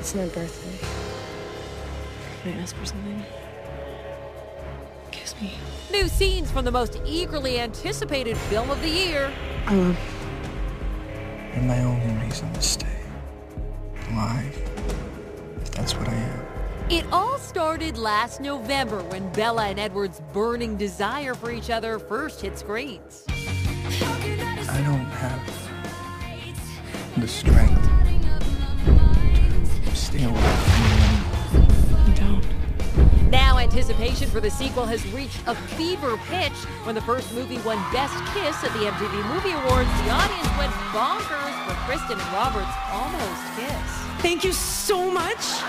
It's my birthday. Can I ask for something? Kiss me. New scenes from the most eagerly anticipated film of the year. I love You're my only reason to stay alive, if that's what I am. It all started last November when Bella and Edward's burning desire for each other first hit screens. I don't have the strength to stay away from you anymore. you don't. Now anticipation for the sequel has reached a fever pitch. When the first movie won Best Kiss at the MTV Movie Awards, the audience went bonkers for Kristen and Robert's almost kiss. Thank you so much.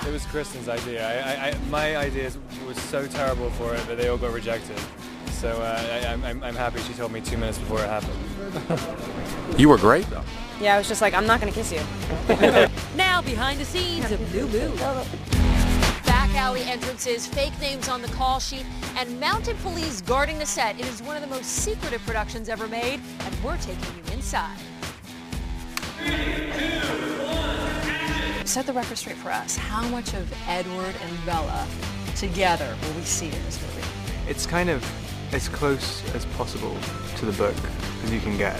It was Kristen's idea. My ideas was so terrible for it that they all got rejected. So I'm happy she told me 2 minutes before it happened. You were great, though. Yeah, I was just like, I'm not gonna kiss you. Now behind the scenes of New Moon. Back alley entrances, fake names on the call sheet, and mounted police guarding the set. It is one of the most secretive productions ever made, and we're taking you inside. Set the record straight for us. How much of Edward and Bella together will we see in this movie? It's kind of as close as possible to the book as you can get.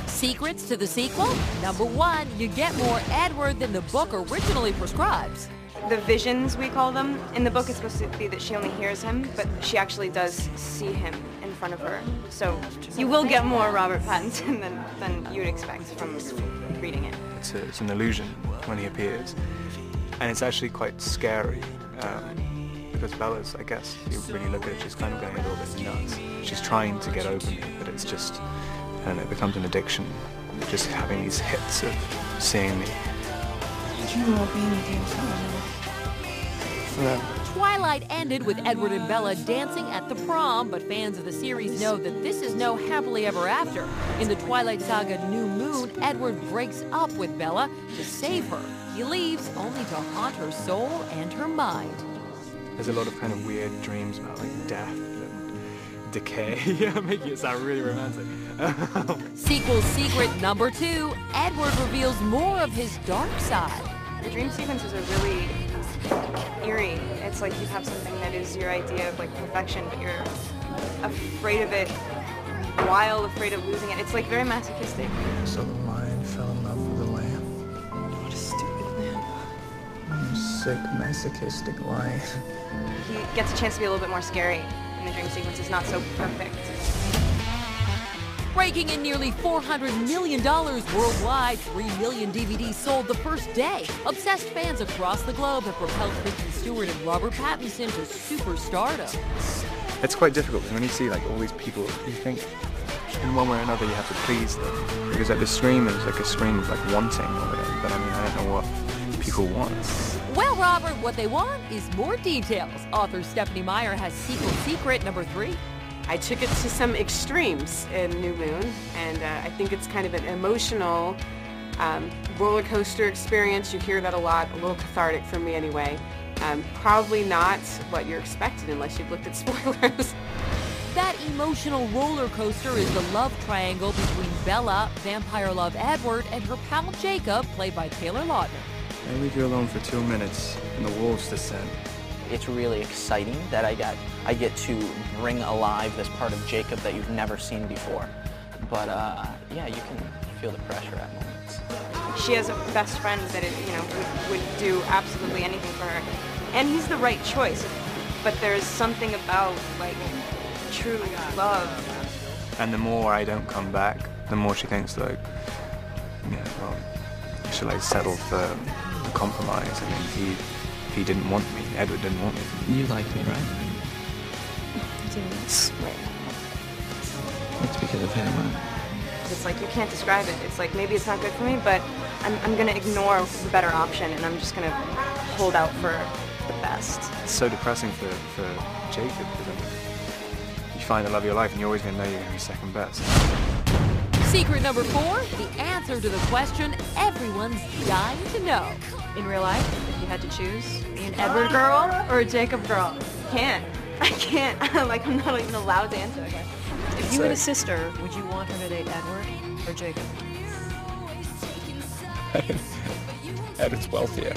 Secrets to the sequel? Number one, you get more Edward than the book originally prescribes. The visions, we call them, in the book it's supposed to be that she only hears him, but she actually does see him in front of her. So you will get more Robert Pattinson than you'd expect from reading it. It's an illusion when he appears, and it's actually quite scary because Bella's, I guess, if you really look at it, she's kind of going a little bit nuts. She's trying to get over me, but it's just, I don't know, it becomes an addiction, just having these hits of seeing me. I dream about being with you forever. Twilight ended with Edward and Bella dancing at the prom, but fans of the series know that this is no happily ever after. In the Twilight Saga New Moon, Edward breaks up with Bella to save her. He leaves only to haunt her soul and her mind. There's a lot of kind of weird dreams about like death and decay, making it sound really romantic. Sequel secret number 2, Edward reveals more of his dark side. The dream sequences are really eerie. It's like you have something that is your idea of like perfection, but you're afraid of it, wild, afraid of losing it. It's like very masochistic. So the lion fell in love with the lamb. What a stupid lamb. You sick, masochistic lion. He gets a chance to be a little bit more scary in the dream sequences, not so perfect. Raking in nearly $400 million worldwide, 3 million DVDs sold the first day. Obsessed fans across the globe have propelled Kristen Stewart and Robert Pattinson to superstardom. It's quite difficult because when you see like all these people, you think in one way or another you have to please them. Because like the scream is like a scream of like wanting or whatever, but I mean I don't know what people want. Well, Robert, what they want is more details. Author Stephanie Meyer has sequel secret number 3. I took it to some extremes in New Moon, and I think it's kind of an emotional roller coaster experience. You hear that a lot, a little cathartic for me anyway. Probably not what you're expecting unless you've looked at spoilers. That emotional roller coaster is the love triangle between Bella, vampire love Edward, and her pal Jacob, played by Taylor Lautner. I leave you alone for 2 minutes and the wolves descend. It's really exciting that I get to bring alive this part of Jacob that you've never seen before. But yeah, you can feel the pressure at moments. She has a best friend that would do absolutely anything for her, and he's the right choice. But there's something about like true love. And the more I don't come back, the more she thinks like, well, should I settle for a compromise? I mean, he didn't want me. Edward didn't want me. You like me, right? I do. It's because of him, right? It's like you can't describe it. It's like maybe it's not good for me, but I'm gonna ignore the better option, and I'm just gonna hold out for the best. It's so depressing for Jacob because I mean, you find the love of your life, and you're always gonna know you're gonna be second best. Secret number 4, the answer to the question everyone's dying to know. In real life, if you had to choose, be an Edward girl or a Jacob girl, I can't. Like I'm not even allowed to answer that question. If you had a sister, would you want her to date Edward or Jacob? Edward's wealthier.